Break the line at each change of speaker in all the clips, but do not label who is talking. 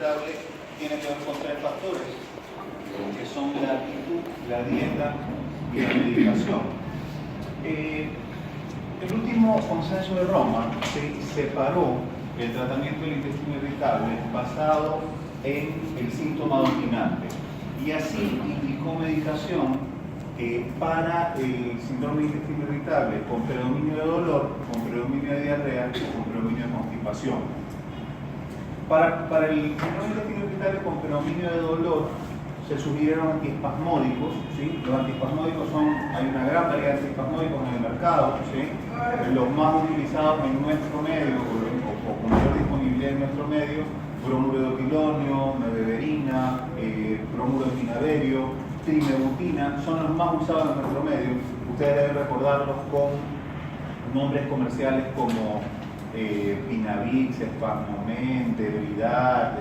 irritable tiene que ver con tres factores, que son la actitud, la dieta y la medicación. El último consenso de Roma se separó el tratamiento del intestino irritable basado en el síntoma dominante y así indicó medicación para el síndrome de intestino irritable con predominio de dolor, con predominio de diarrea y con predominio de constipación. Para el síndrome de intestino irritable con predominio de dolor se sugirieron antiespasmódicos, ¿sí? Los antiespasmódicos hay una gran variedad de antiespasmódicos en el mercado, ¿sí? Los más utilizados en nuestro medio o con mayor disponibilidad en nuestro medio: bromuro de opilonio, mebeverina, bromuro de tinaberio, trimebutina, son los más usados en nuestro medio. Ustedes deben recordarlos con nombres comerciales como Pinavix, Espasmomen, Debilidad,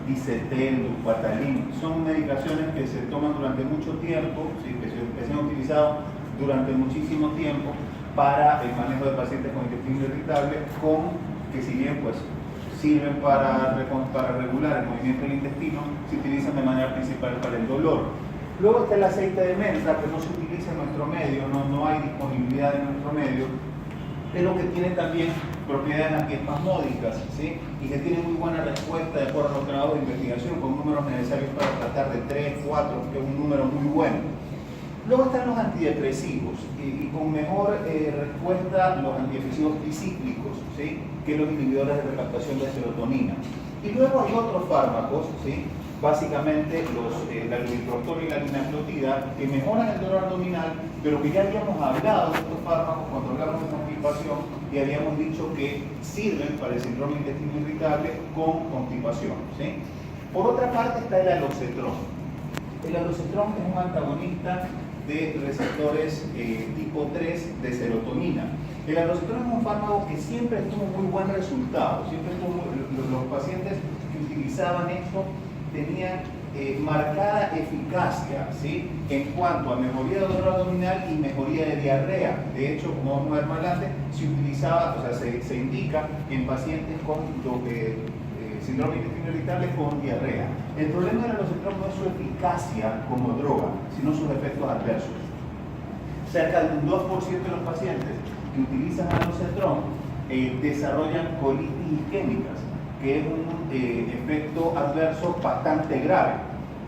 Dicetel, Dupatalin. Son medicaciones que se toman durante mucho tiempo, ¿sí? que se han utilizado durante muchísimo tiempo para el manejo de pacientes con intestino irritable, que si bien pues sirven para regular el movimiento del intestino, se utilizan de manera principal para el dolor. Luego está el aceite de menta, que no se utiliza en nuestro medio, no hay disponibilidad en nuestro medio, pero que tiene también propiedades antiespasmódicas, ¿sí? Y que tiene muy buena respuesta de acuerdo a los trabajos de investigación, con números necesarios para tratar de 3, 4, que es un número muy bueno. Luego están los antidepresivos y con mejor respuesta los antidepresivos tricíclicos, ¿sí? Que los inhibidores de recaptación de serotonina. Y luego hay otros fármacos, ¿sí? Básicamente la lubiprostol y la linaclotida, que mejoran el dolor abdominal, pero que ya habíamos hablado de estos fármacos cuando hablamos de constipación y habíamos dicho que sirven para el síndrome de intestino irritable con constipación, ¿sí? Por otra parte está el alocetrón. El alocetrón es un antagonista de receptores tipo 3 de serotonina. El alocetrón es un fármaco que siempre tuvo muy buen resultado, los pacientes que utilizaban esto tenían marcada eficacia, ¿sí? En cuanto a mejoría de dolor abdominal y mejoría de diarrea. De hecho, como vamos a ver más adelante, se indica en pacientes con síndrome de intestino irritable con diarrea. El problema del alocetrón no es su eficacia como droga, sino sus efectos adversos. Cerca del 2% de los pacientes que utilizan alocetrón desarrollan colitis isquémicas, que es un efecto adverso bastante grave.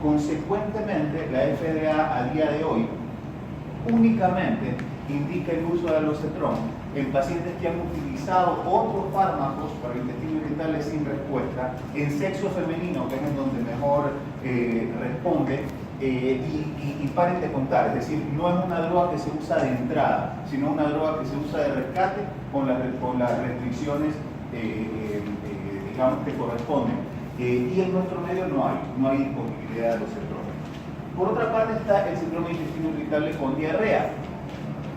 Consecuentemente, la FDA a día de hoy únicamente indica el uso de alocetrón en pacientes que han utilizado otros fármacos para el intestino irritable sin respuesta, en sexo femenino, que es en donde mejor responde, y paren de contar. Es decir, no es una droga que se usa de entrada, sino una droga que se usa de rescate con las restricciones digamos que corresponden. Y en nuestro medio no hay disponibilidad de alocetrón. Por otra parte está el síndrome de intestino irritable con diarrea.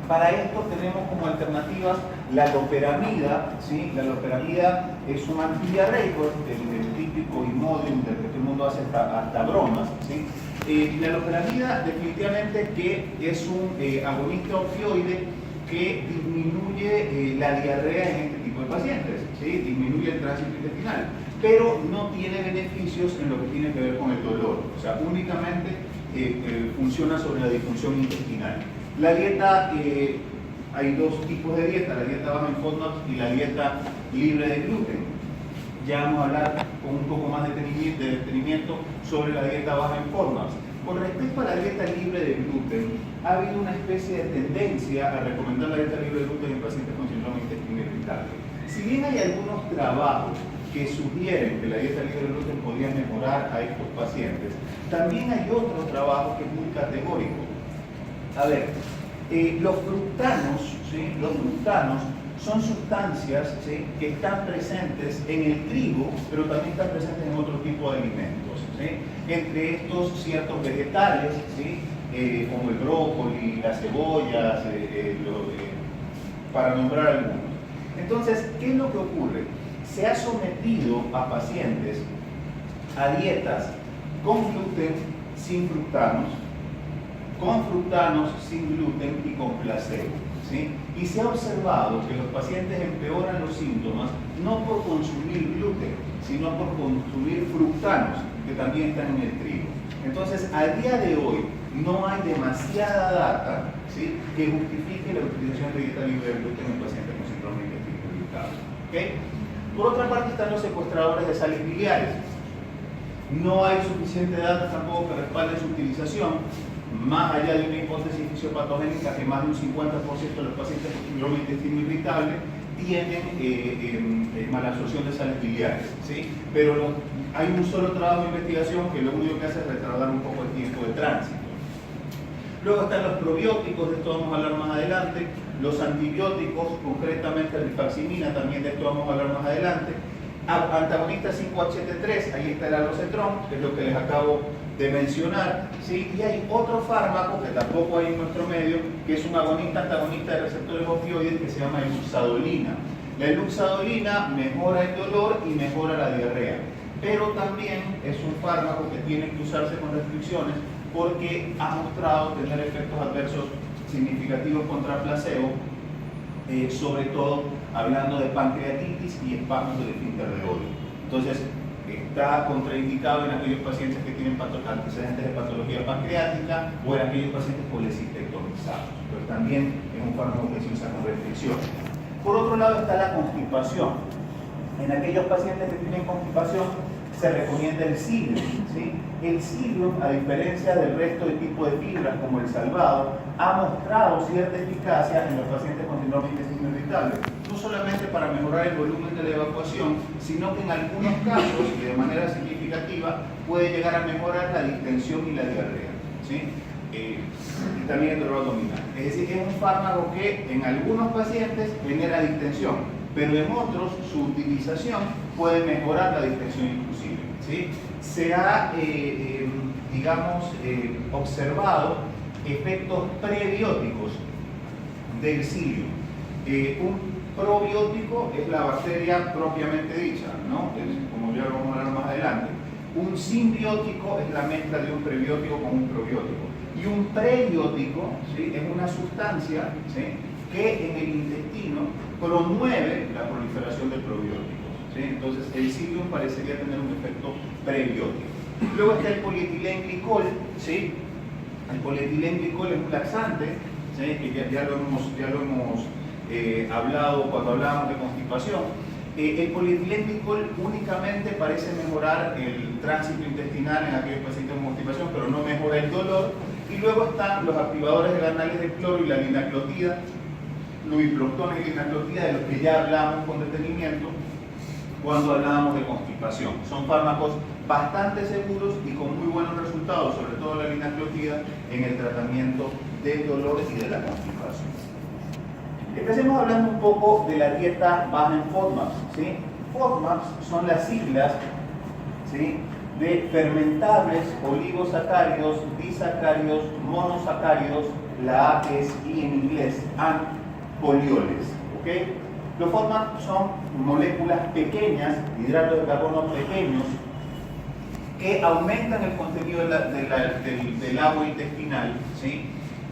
Para esto tenemos como alternativas la loperamida, ¿sí? La loperamida es un antidiarreico, el típico Imodium del que todo el mundo hace hasta bromas, ¿sí? La loperamida definitivamente que es un agonista opioide que disminuye la diarrea en este tipo de pacientes, ¿sí? Disminuye el tránsito intestinal, pero no tiene beneficios en lo que tiene que ver con el dolor, o sea, únicamente funciona sobre la disfunción intestinal. La dieta, hay dos tipos de dieta, la dieta baja en FODMAPs y la dieta libre de gluten. Ya vamos a hablar con un poco más de detenimiento sobre la dieta baja en FODMAPs. Con respecto a la dieta libre de gluten, ha habido una especie de tendencia a recomendar la dieta libre de gluten en pacientes con síndrome de intestino irritable. Si bien hay algunos trabajos que sugieren que la dieta libre de gluten podría mejorar a estos pacientes, también hay otro trabajo que es muy categórico. A ver, los fructanos, ¿sí? Los fructanos son sustancias, ¿sí? Que están presentes en el trigo, pero también están presentes en otro tipo de alimentos, ¿sí? Entre estos ciertos vegetales, ¿sí? Como el brócoli, las cebollas, para nombrar algunos. Entonces, ¿qué es lo que ocurre? Se ha sometido a pacientes a dietas con gluten, sin fructanos, con fructanos, sin gluten y con placebo, ¿sí? Y se ha observado que los pacientes empeoran los síntomas no por consumir gluten, sino por consumir fructanos, que también están en el trigo. Entonces, a día de hoy, no hay demasiada data, ¿sí?, que justifique la utilización de dieta libre de gluten en pacientes con síndrome de intestino irritable. ¿Okay? Por otra parte, están los secuestradores de sales biliares. No hay suficiente data tampoco que respalde su utilización, más allá de una hipótesis fisiopatogénica que más de un 50% de los pacientes con síndrome de intestino irritable tienen malabsorción de sales biliares, ¿sí? Pero hay un solo trabajo de investigación que lo único que hace es retardar un poco el tiempo de tránsito. Luego están los probióticos, de esto vamos a hablar más adelante, los antibióticos, concretamente la rifaximina, también de esto vamos a hablar más adelante, antagonista 5-HT3, ahí está el alocetrón, que es lo que les acabo de mencionar, ¿sí? Y hay otro fármaco que tampoco hay en nuestro medio, que es un agonista antagonista de receptores opioides que se llama luxadolina. La luxadolina mejora el dolor y mejora la diarrea, pero también es un fármaco que tiene que usarse con restricciones porque ha mostrado tener efectos adversos significativos contra placebo, sobre todo hablando de pancreatitis y espasmos del esfínter de Oddi. Entonces, está contraindicado en aquellos pacientes que tienen antecedentes de patología pancreática o en aquellos pacientes policistectomizados. Pero también es un fármaco que se usa con restricciones. Por otro lado está la constipación. En aquellos pacientes que tienen constipación se recomienda el psyllium, ¿sí? El psyllium, a diferencia del resto de tipos de fibras como el salvado, ha mostrado cierta eficacia en los pacientes con síndrome de intestino irritable, no solamente para mejorar el volumen de la evacuación, sino que en algunos casos, y de manera significativa, puede llegar a mejorar la distensión y la diarrea, ¿sí? Y también el dolor abdominal. Es decir, que es un fármaco que en algunos pacientes genera distensión, pero en otros su utilización puede mejorar la distensión inclusive, ¿sí? Se ha, observado efectos prebióticos del psyllium. Un probiótico es la bacteria propiamente dicha, ¿no? Como ya lo vamos a hablar más adelante. Un simbiótico es la mezcla de un prebiótico con un probiótico. Y un prebiótico, ¿sí?, es una sustancia, ¿sí?, que en el intestino promueve la proliferación de probióticos, ¿sí? Entonces el psyllium parecería tener un efecto prebiótico. Luego está el polietilenglicol, ¿sí? El polietilenglicol es un laxante, ¿sí?, que ya lo hemos hablado cuando hablábamos de constipación. El polietilenglicol únicamente parece mejorar el tránsito intestinal en aquellos pacientes con constipación, pero no mejora el dolor. Y luego están los activadores de ganales de cloro y la linaclotida, lubiprostona y linaclotida, de los que ya hablamos con detenimiento cuando hablábamos de constipación. Son fármacos bastante seguros y con muy buenos resultados, sobre todo la linaclotida, en el tratamiento del dolor y de la constipación. Empecemos hablando un poco de la dieta baja en FODMAPs, ¿sí? FODMAPs son las siglas, ¿sí?, de fermentables oligosacáridos, disacáridos, monosacáridos, la A es I en inglés, and polioles, ¿ok? Los FODMAPs son moléculas pequeñas, hidratos de carbono pequeños, que aumentan el contenido del agua intestinal, ¿sí?,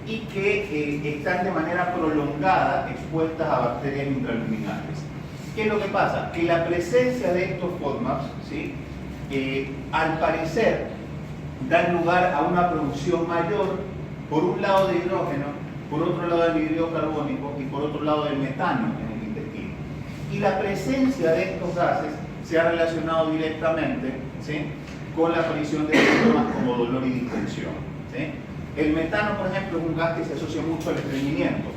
y que están de manera prolongada expuestas a bacterias intraluminales. ¿Qué es lo que pasa? Que la presencia de estos FODMAPs, ¿sí?, al parecer dan lugar a una producción mayor, por un lado de hidrógeno, por otro lado del anhídrido carbónico y por otro lado del metano en el intestino. Y la presencia de estos gases se ha relacionado directamente, ¿sí?, con la aparición de síntomas como dolor y distensión, ¿sí? El metano, por ejemplo, es un gas que se asocia mucho al estreñimiento.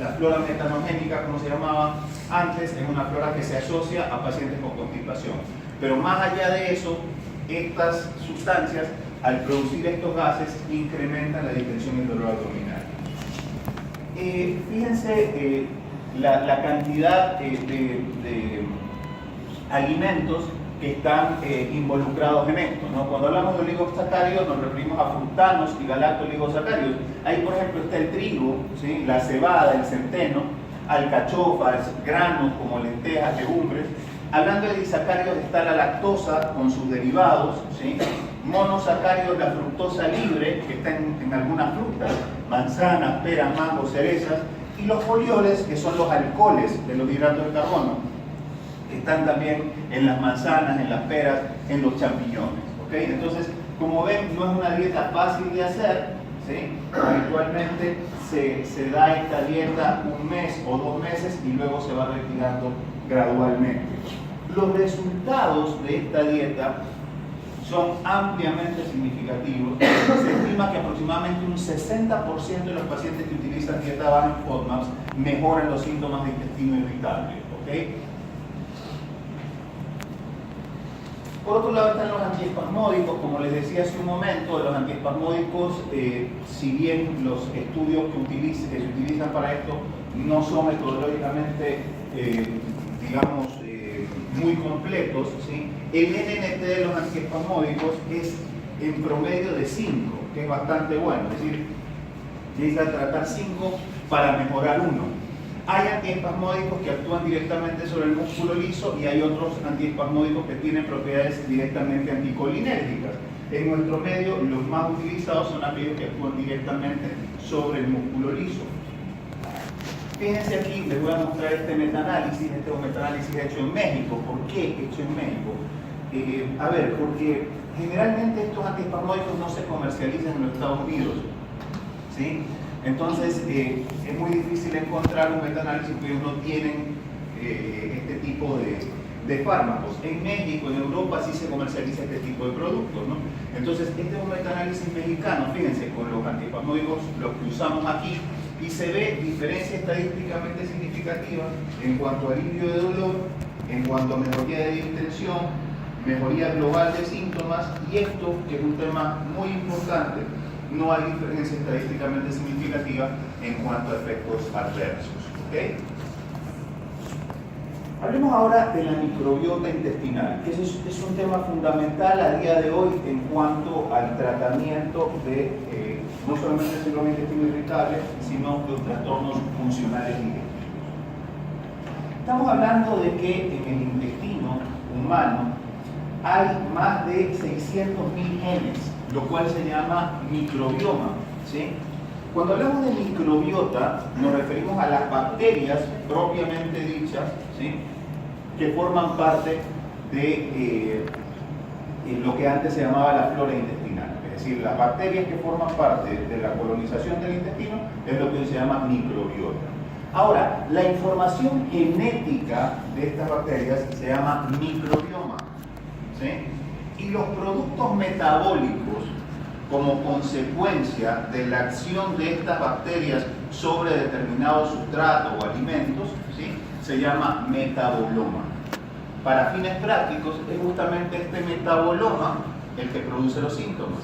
La flora metanogénica, como se llamaba antes, es una flora que se asocia a pacientes con constipación. Pero más allá de eso, estas sustancias, al producir estos gases, incrementan la distensión y el dolor abdominal. Fíjense la cantidad de alimentos que están involucrados en esto, ¿no? Cuando hablamos de oligosacáridos nos referimos a fructanos y galacto-oligosacáridos. Ahí, por ejemplo, está el trigo, ¿sí?, la cebada, el centeno, alcachofas, granos como lentejas, legumbres. Hablando de disacáridos está la lactosa con sus derivados, ¿sí?, monosacáridos, la fructosa libre, que está en algunas frutas, manzanas, peras, mangos, cerezas, Y los folioles, que son los alcoholes de los hidratos de carbono, que están también en las manzanas, en las peras, en los champiñones. ¿Okay? Entonces, como ven, no es una dieta fácil de hacer, ¿sí? Habitualmente se da esta dieta un mes o 2 meses y luego se va retirando gradualmente. Los resultados de esta dieta son ampliamente significativos. Se estima que aproximadamente un 60% de los pacientes que utilizan dieta baja en FODMAPs mejoran los síntomas de intestino irritable. ¿Okay? Por otro lado están los antiespasmódicos. Como les decía hace un momento, los antiespasmódicos, si bien los estudios que se utilizan para esto no son metodológicamente, digamos, muy completos, ¿sí? El NNT de los antiespasmódicos es en promedio de 5, que es bastante bueno, es decir, necesita tratar 5 para mejorar 1. Hay antiespasmódicos que actúan directamente sobre el músculo liso y hay otros antiespasmódicos que tienen propiedades directamente anticolinérgicas. En nuestro medio, los más utilizados son aquellos que actúan directamente sobre el músculo liso. Fíjense aquí, les voy a mostrar este metaanálisis. Este es un metaanálisis hecho en México. ¿Por qué hecho en México? Porque generalmente estos antiespasmódicos no se comercializan en los Estados Unidos, ¿sí? Entonces, es muy difícil encontrar un metaanálisis porque ellos no tienen este tipo de fármacos. En México, en Europa, sí se comercializa este tipo de productos, ¿no? Entonces, este es un metaanálisis mexicano, fíjense, con los antiespasmódicos, los que usamos aquí, y se ve diferencia estadísticamente significativa en cuanto a alivio de dolor, en cuanto a mejoría de distensión, mejoría global de síntomas, y esto, que es un tema muy importante, no hay diferencia estadísticamente significativa en cuanto a efectos adversos. ¿Okay? Hablemos ahora de la microbiota intestinal, que es un tema fundamental a día de hoy en cuanto al tratamiento de no solamente el síndrome de intestino irritable, sino de los trastornos funcionales digestivos. Estamos hablando de que en el intestino humano hay más de 600.000 genes, lo cual se llama microbioma, ¿sí? Cuando hablamos de microbiota, nos referimos a las bacterias propiamente dichas, ¿sí? Que forman parte de lo que antes se llamaba la flora intestinal. Es decir, las bacterias que forman parte de la colonización del intestino es lo que se llama microbiota. Ahora, la información genética de estas bacterias se llama microbioma, ¿sí? Y los productos metabólicos, como consecuencia de la acción de estas bacterias sobre determinado sustrato o alimentos, ¿sí? Se llama metaboloma. Para fines prácticos, es justamente este metaboloma el que produce los síntomas.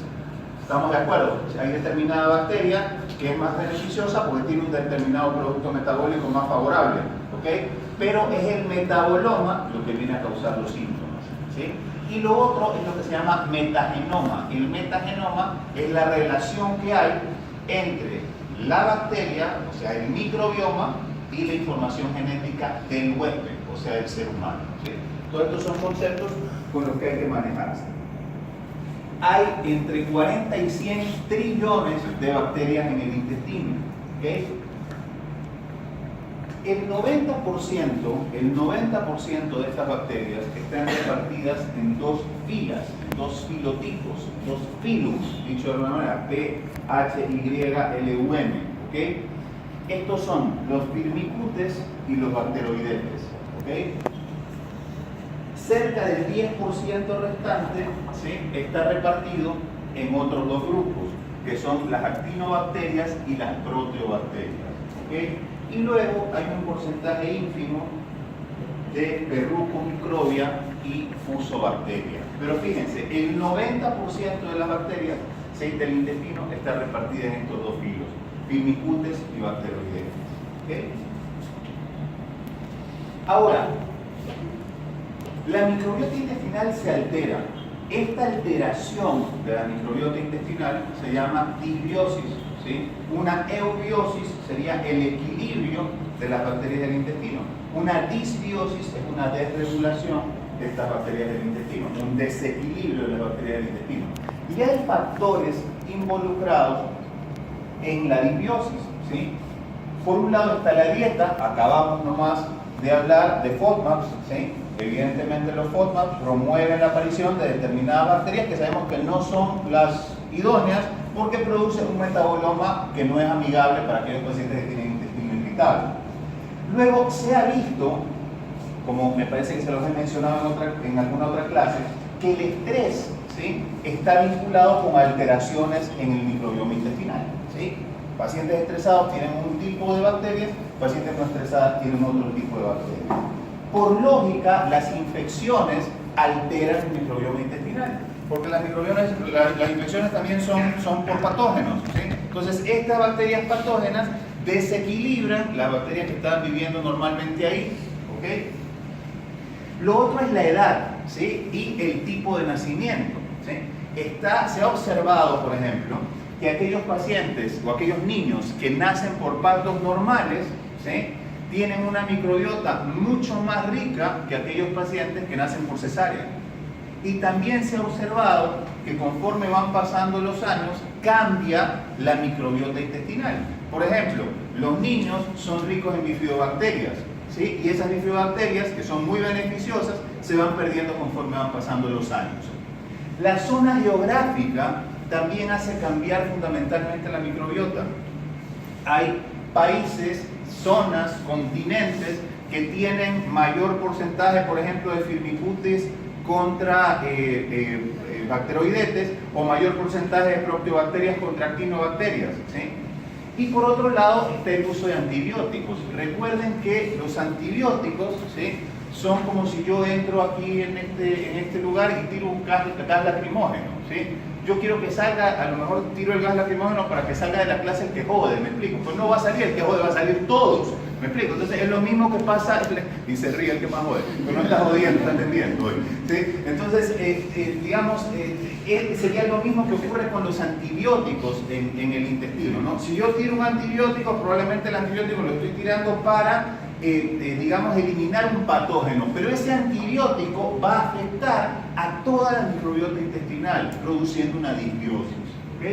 ¿Estamos de acuerdo? Hay determinada bacteria que es más beneficiosa porque tiene un determinado producto metabólico más favorable, ¿ok? Pero es el metaboloma lo que viene a causar los síntomas, ¿sí? Y lo otro es lo que se llama metagenoma. El metagenoma es la relación que hay entre la bacteria, o sea, el microbioma, y la información genética del huésped, o sea, del ser humano, ¿sí? Todos estos son conceptos con los que hay que manejarse. Hay entre 40 y 100 trillones de bacterias en el intestino, ¿okay? El 90% de estas bacterias están repartidas en 2 filas, en 2 filotipos, 2 filums, dicho de alguna manera, P-H-Y-L-U-M, ¿okay? Estos son los firmicutes y los bacteroidetes, ¿okay? Cerca del 10% restante, ¿sí? Está repartido en otros 2 grupos, que son las actinobacterias y las proteobacterias, ¿okay? Y luego hay un porcentaje ínfimo de Verrucomicrobia y Fusobacteria. Pero fíjense, el 90% de las bacterias, ¿sí? Del intestino está repartida en estos 2 filos, firmicutes y bacteroidetes, ¿okay? Ahora, la microbiota intestinal se altera. Esta alteración de la microbiota intestinal se llama disbiosis, ¿sí? Una eubiosis sería el equilibrio de las bacterias del intestino. Una disbiosis es una desregulación de estas bacterias del intestino, un desequilibrio de las bacterias del intestino. Y hay factores involucrados en la disbiosis, ¿sí? Por un lado está la dieta, acabamos nomás de hablar de FODMAPs, ¿sí? Evidentemente los FODMAPs promueven la aparición de determinadas bacterias que sabemos que no son las idóneas porque producen un metaboloma que no es amigable para aquellos pacientes que tienen intestino irritable. Luego se ha visto, como me parece que se los he mencionado en alguna otra clase, que el estrés, ¿sí?, está vinculado con alteraciones en el microbioma intestinal, ¿sí? Pacientes estresados tienen un tipo de bacterias, pacientes no estresados tienen otro tipo de bacterias. Por lógica, las infecciones alteran el microbioma intestinal, porque las infecciones también son por patógenos, ¿sí? Entonces, estas bacterias patógenas desequilibran las bacterias que están viviendo normalmente ahí, ¿ok? Lo otro es la edad, ¿sí?, y el tipo de nacimiento, ¿sí? Se ha observado, por ejemplo, que aquellos pacientes o aquellos niños que nacen por partos normales, ¿sí?, tienen una microbiota mucho más rica que aquellos pacientes que nacen por cesárea. Y también se ha observado que conforme van pasando los años, cambia la microbiota intestinal. Por ejemplo, los niños son ricos en bifidobacterias, ¿sí?, y esas bifidobacterias, que son muy beneficiosas, se van perdiendo conforme van pasando los años. La zona geográfica también hace cambiar fundamentalmente la microbiota. Hay países, zonas, continentes que tienen mayor porcentaje, por ejemplo, de Firmicutes contra bacteroidetes, o mayor porcentaje de proteobacterias contra actinobacterias, ¿sí? Y por otro lado está el uso de antibióticos. Recuerden que los antibióticos, ¿sí?, son como si yo entro aquí en este lugar y tiro un gas lacrimógeno, ¿sí? Yo quiero que salga, a lo mejor tiro el gas lacrimógeno para que salga de la clase el que jode, ¿me explico? Pues no va a salir el que jode, va a salir todos, ¿me explico? Entonces es lo mismo que pasa, y se ríe el que más jode, pero no está jodiendo, está entendiendo, ¿sí? Entonces, sería lo mismo que ocurre con los antibióticos en el intestino, ¿no? Si yo tiro un antibiótico, probablemente el antibiótico lo estoy tirando para eliminar un patógeno, pero ese antibiótico va a afectar a toda la microbiota intestinal, produciendo una disbiosis, ¿ok?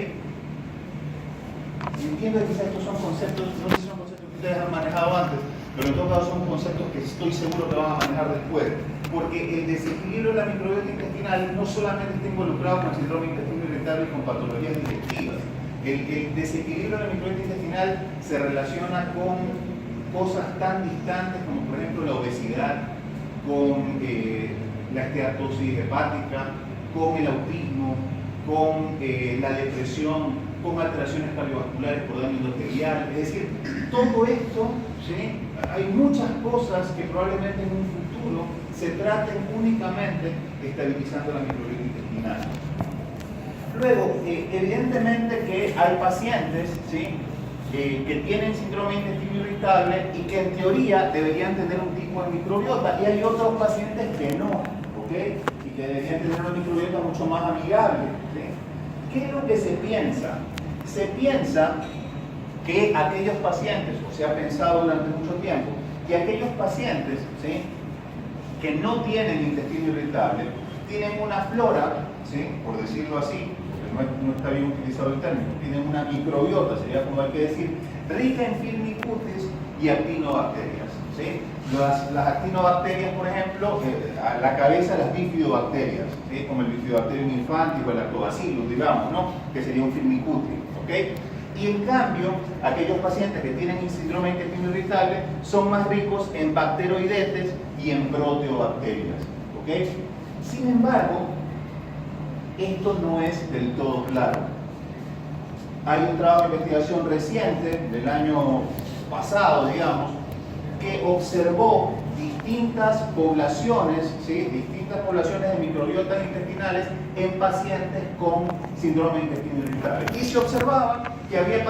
Entiendo que quizás estos son conceptos, no sé si son conceptos que ustedes han manejado antes, pero en todo caso son conceptos que estoy seguro que van a manejar después, porque el desequilibrio de la microbiota intestinal no solamente está involucrado con el síndrome de intestino irritable y con patologías digestivas. El desequilibrio de la microbiota intestinal se relaciona con cosas tan distantes como, por ejemplo, la obesidad, con la esteatosis hepática, con el autismo, con la depresión, con alteraciones cardiovasculares por daño endotelial. Es decir, todo esto, ¿sí?, hay muchas cosas que probablemente en un futuro se traten únicamente estabilizando la microbiota intestinal. Luego, evidentemente que hay pacientes, ¿sí?, que tienen síndrome de intestino irritable y que en teoría deberían tener un tipo de microbiota, y hay otros pacientes que no, ¿ok? Y que deberían tener una microbiota mucho más amigable, ¿sí? ¿Qué es lo que se piensa? Se piensa que aquellos pacientes, o se ha pensado durante mucho tiempo, que aquellos pacientes, ¿sí?, que no tienen intestino irritable, tienen una flora, ¿sí?, por decirlo así, no está bien utilizado el término, tienen una microbiota, sería como hay que decir, rica en Firmicutes y actinobacterias, ¿sí? Las actinobacterias, por ejemplo, a la cabeza las bifidobacterias, ¿sí?, como el Bifidobacterium infantis o el Lactobacillus, digamos, ¿no?, que sería un Firmicute, ¿ok? Y en cambio, aquellos pacientes que tienen síndrome de intestino irritable son más ricos en bacteroidetes y en proteobacterias, ¿ok? Sin embargo, esto no es del todo claro. Hay un trabajo de investigación reciente, del año pasado, digamos, que observó distintas poblaciones, ¿sí?, distintas poblaciones de microbiotas intestinales en pacientes con síndrome de intestino irritable. Y se observaba que había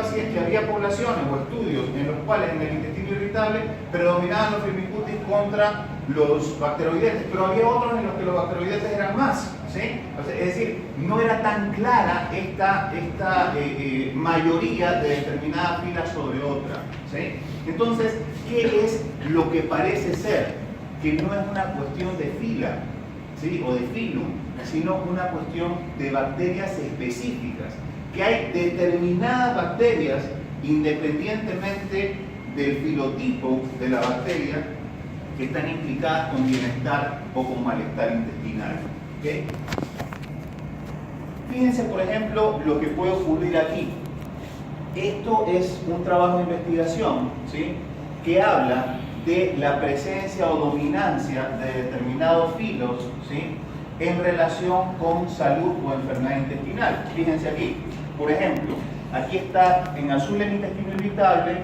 poblaciones o estudios en los cuales en el intestino irritable predominaban los Firmicutes contra los bacteroidetes, pero había otros en los que los bacteroidetes eran más, ¿sí? Es decir, no era tan clara esta mayoría de determinada fila sobre otra, ¿sí? Entonces, ¿qué es lo que parece ser? Que no es una cuestión de fila, ¿sí?, o de filum, sino una cuestión de bacterias específicas, que hay determinadas bacterias, independientemente del filotipo de la bacteria que están implicadas con bienestar o con malestar intestinal. ¿Okay? Fíjense, por ejemplo, lo que puede ocurrir aquí. Esto es un trabajo de investigación, ¿sí?, que habla de la presencia o dominancia de determinados filos, ¿sí?, en relación con salud o enfermedad intestinal. Fíjense aquí, por ejemplo, aquí está en azul el intestino irritable,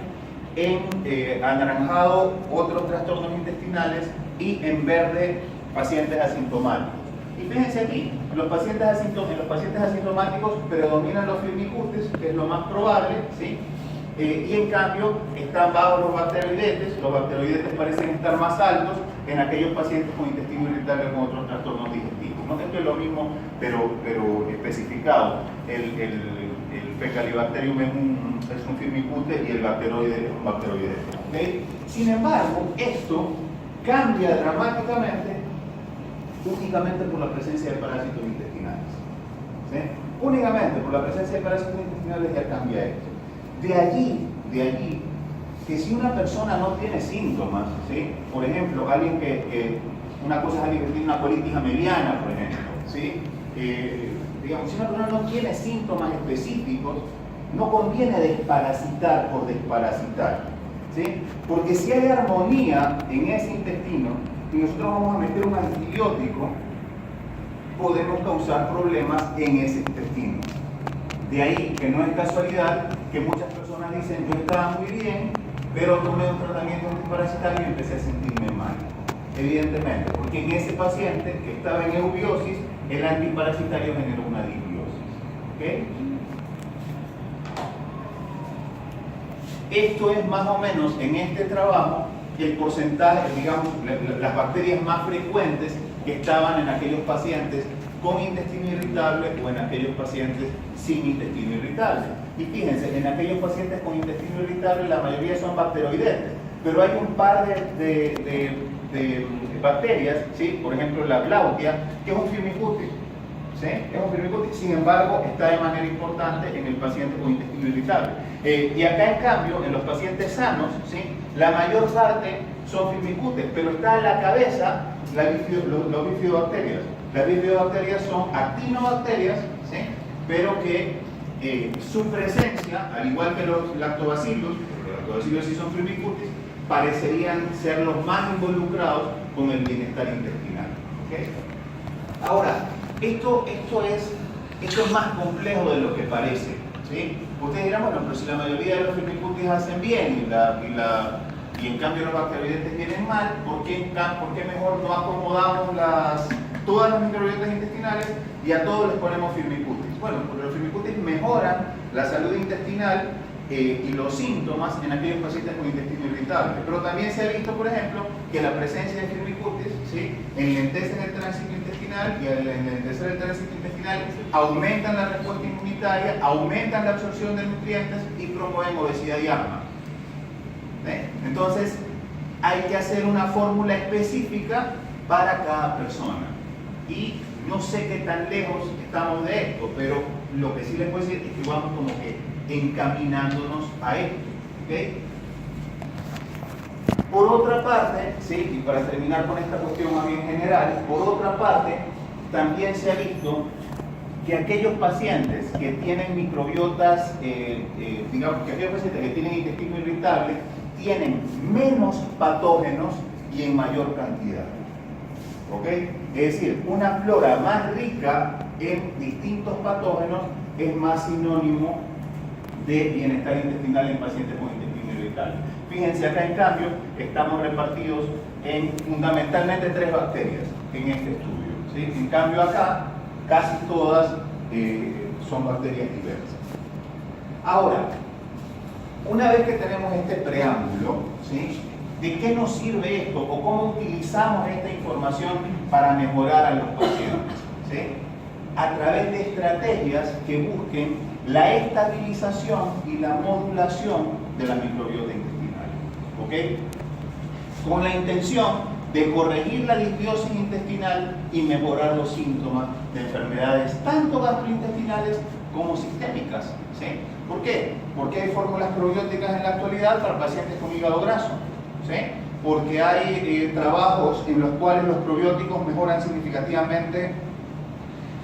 en anaranjado otros trastornos intestinales y en verde pacientes asintomáticos. Y fíjense aquí, en los pacientes asintomáticos predominan los firmicutes, que es lo más probable, ¿sí? Y en cambio están bajos los bacteroidetes. Los bacteroidetes parecen estar más altos en aquellos pacientes con intestino irritable o con otros trastornos digestivos, ¿no? Esto es lo mismo, pero especificado. El Fecalibacterium es un firmicute y el bacteroide es un bacteroide. ¿Okay? Sin embargo, esto cambia dramáticamente únicamente por la presencia de parásitos intestinales. ¿Sí? Únicamente por la presencia de parásitos intestinales ya cambia esto. De allí que si una persona no tiene síntomas, ¿sí?, por ejemplo, alguien una cosa es alguien que tiene una colitis ameliana, por ejemplo, ¿sí?, digamos, si una persona no tiene síntomas específicos, no conviene desparasitar por desparasitar, ¿sí?, porque si hay armonía en ese intestino y nosotros vamos a meter un antibiótico, podemos causar problemas en ese intestino. De ahí que no es casualidad que muchas personas dicen: yo estaba muy bien, pero tomé un tratamiento antiparasitario y empecé a sentirme mal. Evidentemente, porque en ese paciente que estaba en eubiosis, el antiparasitario generó una disbiosis. ¿Okay? Esto es más o menos en este trabajo el porcentaje, digamos, las bacterias más frecuentes que estaban en aquellos pacientes con intestino irritable o en aquellos pacientes sin intestino irritable. Y fíjense, en aquellos pacientes con intestino irritable la mayoría son bacteroidetes, pero hay un par de bacterias, ¿sí?, por ejemplo la Glautia, que es un firmicute, ¿sí?, es un firmicute, sin embargo está de manera importante en el paciente con intestino irritable. Y acá en cambio, en los pacientes sanos, ¿sí?, la mayor parte son firmicutes, pero está a la cabeza los bifidobacterias. Las bifidobacterias son actinobacterias, ¿sí?, pero que su presencia, al igual que los lactobacilos, porque los lactobacilos sí son firmicutes, parecerían ser los más involucrados con el bienestar intestinal. ¿Okay? Ahora, esto es más complejo de lo que parece, ¿sí? Ustedes dirán: bueno, pero si la mayoría de los firmicutes hacen bien y en cambio los bacteroidetes vienen mal, ¿por qué mejor no acomodamos todas las microbiota intestinales y a todos les ponemos firmicutes? Bueno, porque los firmicutes mejoran la salud intestinal y los síntomas en aquellos pacientes con intestino irritable. Pero también se ha visto, por ejemplo, que la presencia de firmicutes, ¿sí?, enlentecen el tránsito intestinal, y al enlentecer el tránsito intestinal aumentan la respuesta inmunitaria, aumentan la absorción de nutrientes y promueven obesidad y asma. Entonces, hay que hacer una fórmula específica para cada persona. Y no sé qué tan lejos estamos de esto, pero lo que sí les puedo decir es que vamos como que encaminándonos a esto. ¿Okay? Por otra parte, ¿sí?, y para terminar con esta cuestión más bien general, por otra parte, también se ha visto que aquellos pacientes que tienen microbiotas, digamos que aquellos pacientes que tienen intestino irritable, tienen menos patógenos y en mayor cantidad. ¿Ok? Es decir, una flora más rica en distintos patógenos es más sinónimo de bienestar intestinal en pacientes con intestino irritable. Fíjense, acá en cambio estamos repartidos en fundamentalmente 3 bacterias en este estudio, ¿sí? En cambio acá casi todas son bacterias diversas. Ahora, una vez que tenemos este preámbulo, ¿sí?, ¿de qué nos sirve esto o cómo utilizamos esta información para mejorar a los pacientes? ¿Sí? A través de estrategias que busquen la estabilización y la modulación de la microbiota intestinal. ¿Ok? Con la intención de corregir la disbiosis intestinal y mejorar los síntomas de enfermedades tanto gastrointestinales como sistémicas. ¿Sí? ¿Por qué? Porque hay fórmulas probióticas en la actualidad para pacientes con hígado graso, ¿sí? Porque hay trabajos en los cuales los probióticos mejoran significativamente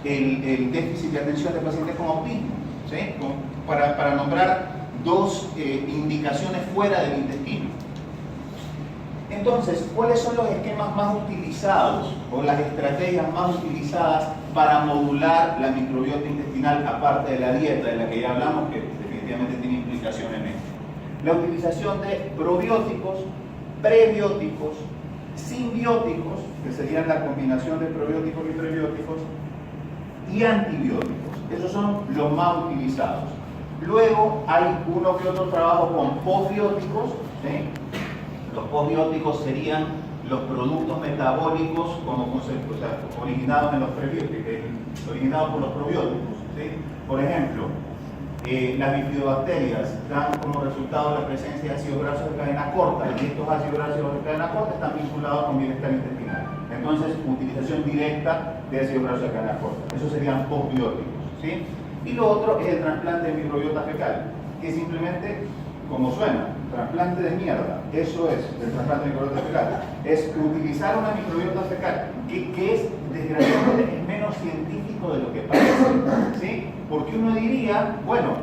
el déficit de atención de pacientes con autismo, ¿sí? Para nombrar dos indicaciones fuera del intestino. Entonces, ¿cuáles son los esquemas más utilizados o las estrategias más utilizadas para modular la microbiota intestinal, aparte de la dieta de la que ya hablamos, que definitivamente tiene implicación en esto? La utilización de probióticos, prebióticos, simbióticos, que serían la combinación de probióticos y prebióticos, y antibióticos. Esos son los más utilizados. Luego hay uno que otro trabajo con posbióticos, ¿sí? Los posbióticos serían los productos metabólicos como concepto, o sea, originados por los probióticos, ¿sí? Por ejemplo, las bifidobacterias dan como resultado la presencia de ácidos grasos de cadena corta, y estos ácidos grasos de cadena corta están vinculados con bienestar intestinal. Entonces, utilización directa de ácidos grasos de cadena corta. Esos serían posbióticos, ¿sí? Y lo otro es el trasplante de microbiota fecal, que simplemente, como suena, trasplante de mierda. Eso es el trasplante de microbiota fecal. Es utilizar una microbiota fecal que es, desgraciadamente, es menos científico de lo que parece, ¿sí? Porque uno diría, bueno,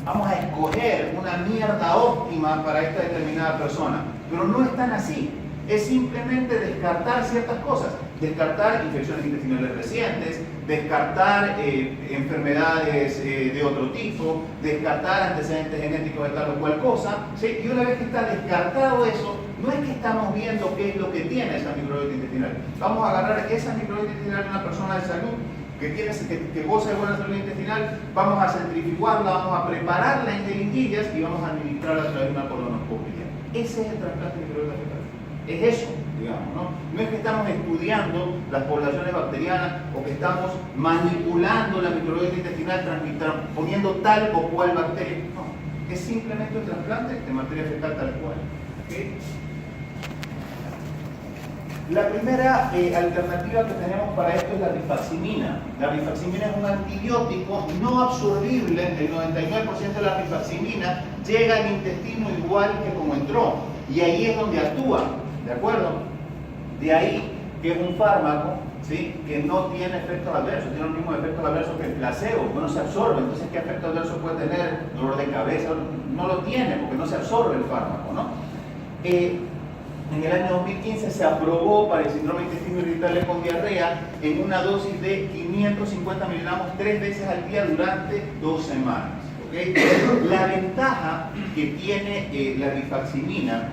vamos a escoger una mierda óptima para esta determinada persona, pero no es tan así. Es simplemente descartar ciertas cosas, descartar infecciones intestinales recientes, descartar enfermedades de otro tipo, descartar antecedentes genéticos de tal o cual cosa, ¿sí? Y una vez que está descartado eso, no es que estamos viendo qué es lo que tiene esa microbiota intestinal. Vamos a agarrar esa microbiota intestinal de una persona de salud que goza de buena salud intestinal, vamos a centrifugarla, vamos a prepararla en jeringuillas y vamos a administrarla a través de una colonoscopia. Ese es el trasplante de microbiota fecal. Es eso, digamos, ¿no? No es que estamos estudiando las poblaciones bacterianas o que estamos manipulando la microbiota intestinal poniendo tal o cual bacteria. No, es simplemente un trasplante de materia fecal tal cual. ¿Okay? La primera alternativa que tenemos para esto es la rifaximina. La rifaximina es un antibiótico no absorbible. El 99% de la rifaximina llega al intestino igual que como entró. Y ahí es donde actúa. ¿De acuerdo? De ahí que es un fármaco, ¿sí? Que no tiene efectos adversos, tiene los mismos efectos adversos que el placebo, no se absorbe. Entonces, ¿qué efecto adverso puede tener? Dolor de cabeza, no lo tiene porque no se absorbe el fármaco, ¿no? En el año 2015 se aprobó para el síndrome intestino irritable con diarrea en una dosis de 550 miligramos 3 veces al día durante 2 semanas. ¿Okay? La ventaja que tiene la rifaximina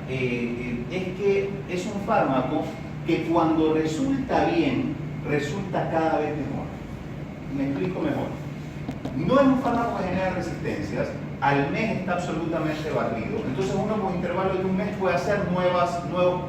es que es un fármaco que cuando resulta bien, resulta cada vez mejor. Me explico mejor. No es un fármaco que genera resistencias, al mes está absolutamente barrido. Entonces uno con intervalo de un mes puede hacer nuevos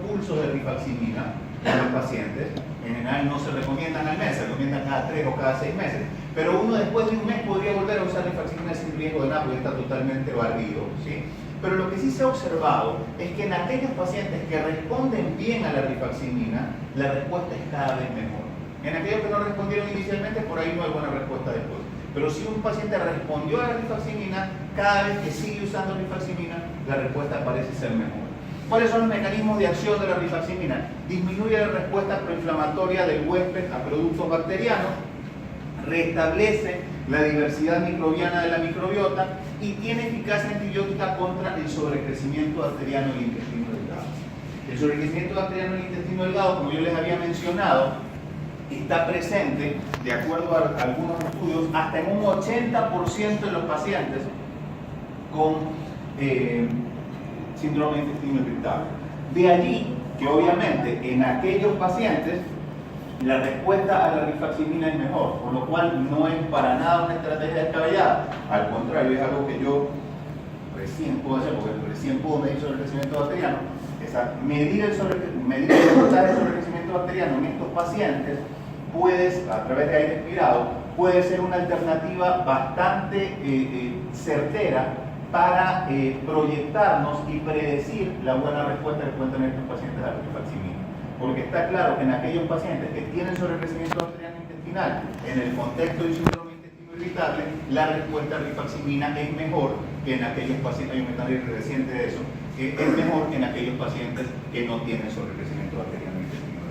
pulsos de rifaximina en los pacientes. En general no se recomiendan al mes, se recomiendan cada 3 o cada 6 meses. Pero uno después de un mes podría volver a usar rifaximina sin riesgo de nada porque está totalmente barrido, ¿sí? Pero lo que sí se ha observado es que en aquellos pacientes que responden bien a la rifaximina, la respuesta es cada vez mejor. En aquellos que no respondieron inicialmente, por ahí no hay buena respuesta después. Pero si un paciente respondió a la rifaximina, cada vez que sigue usando rifaximina, la respuesta parece ser mejor. ¿Cuáles son los mecanismos de acción de la rifaximina? Disminuye la respuesta proinflamatoria del huésped a productos bacterianos, restablece la diversidad microbiana de la microbiota y tiene eficacia antibiótica contra el sobrecrecimiento bacteriano del intestino delgado. El sobrecrecimiento bacteriano del intestino delgado, como yo les había mencionado, está presente, de acuerdo a algunos estudios, hasta en un 80% de los pacientes con síndrome de intestino irritable. De allí que obviamente en aquellos pacientes la respuesta a la rifaximina es mejor, por lo cual no es para nada una estrategia descabellada. Al contrario, es algo que yo recién puedo hacer, porque recién puedo medir sobrecrecimiento bacteriano. Medir el porcentaje de sobrecrecimiento bacteriano en estos pacientes a través de aire expirado, puede ser una alternativa bastante certera para proyectarnos y predecir la buena respuesta que pueden tener estos pacientes a la rifaximina. Porque está claro que en aquellos pacientes que tienen sobrecrecimiento bacteriano intestinal en el contexto de un síndrome de intestino irritable, la respuesta a rifaximina es mejor que en aquellos pacientes, hay un metanálisis reciente de eso, es mejor que en aquellos pacientes que no tienen sobrecrecimiento bacteriano intestinal.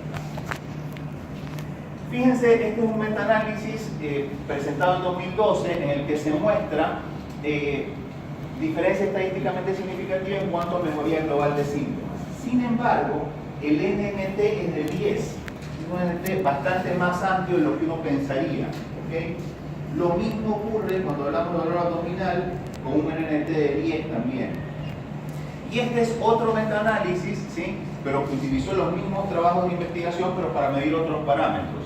Fíjense, este es un metaanálisis presentado en 2012 en el que se muestra diferencia estadísticamente significativa en cuanto a mejoría global de síntomas. Sin embargo, el NNT es de 10, un NNT bastante más amplio de lo que uno pensaría. ¿Okay? Lo mismo ocurre cuando hablamos de dolor abdominal con un NNT de 10 también. Y este es otro metaanálisis, ¿sí? Pero que utilizó los mismos trabajos de investigación, pero para medir otros parámetros.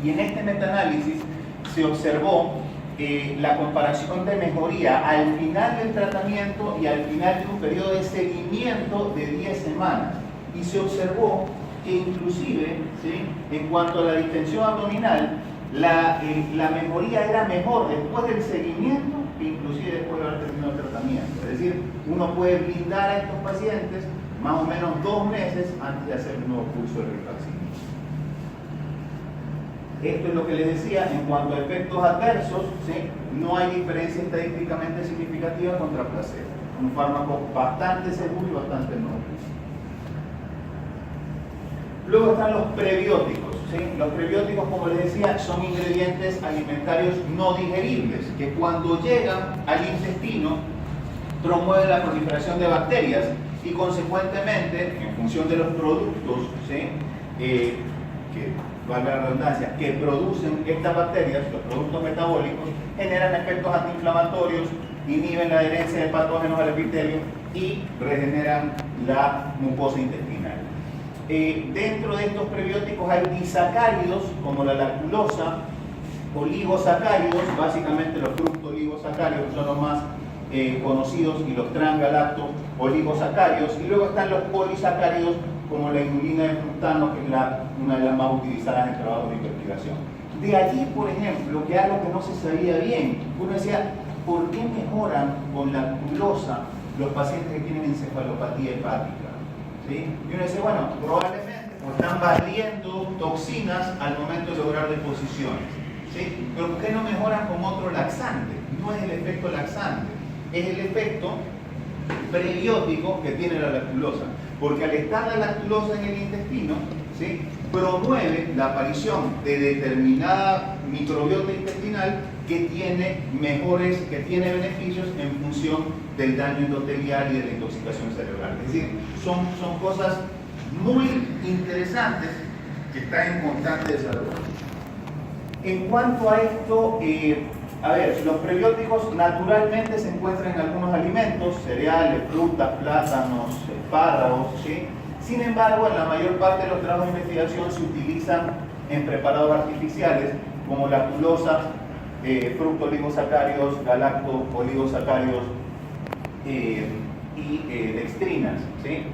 Y en este metaanálisis se observó la comparación de mejoría al final del tratamiento y al final de un periodo de seguimiento de 10 semanas. Y se observó que inclusive, ¿sí?, en cuanto a la distensión abdominal, la mejoría era mejor después del seguimiento que inclusive después de haber terminado el tratamiento. Es decir, uno puede blindar a estos pacientes más o menos 2 meses antes de hacer un nuevo curso de rifaximin. Esto es lo que les decía, en cuanto a efectos adversos, ¿sí?, no hay diferencia estadísticamente significativa contra placebo. Un fármaco bastante seguro y bastante noble. Luego están los prebióticos, ¿sí? Los prebióticos, como les decía, son ingredientes alimentarios no digeribles que cuando llegan al intestino promueven la proliferación de bacterias y consecuentemente, en función de los productos, ¿sí?, que valga la redundancia, que producen estas bacterias, los productos metabólicos, generan efectos antiinflamatorios, inhiben la adherencia de patógenos al epitelio y regeneran la mucosa intestinal. Dentro de estos prebióticos hay disacáridos como la lactulosa, oligosacáridos, básicamente los fructooligosacáridos son los más conocidos, y los transgalacto oligosacáridos, y luego están los polisacáridos como la inulina de fructano, que es una de las más utilizadas en trabajos de investigación. De allí, por ejemplo, que algo que no se sabía bien, uno decía, ¿por qué mejoran con lactulosa los pacientes que tienen encefalopatía hepática? ¿Sí? Y uno dice, bueno, probablemente están barriendo toxinas al momento de lograr deposiciones. ¿Sí? Pero ¿por qué no mejoran con otro laxante? No es el efecto laxante, es el efecto prebiótico que tiene la lactulosa. Porque al estar la lactulosa en el intestino, ¿sí?, promueve la aparición de determinada microbiota intestinal que tiene beneficios en función del daño endotelial y de la intoxicación cerebral. Es decir, son cosas muy interesantes que están en constante desarrollo. En cuanto a esto, a ver, los prebióticos naturalmente se encuentran en algunos alimentos, cereales, frutas, plátanos, espárragos, ¿sí? Sin embargo, en la mayor parte de los trabajos de investigación se utilizan en preparados artificiales como lactulosa, fructooligosacáridos, galacto-oligosacáridos y dextrinas, ¿sí?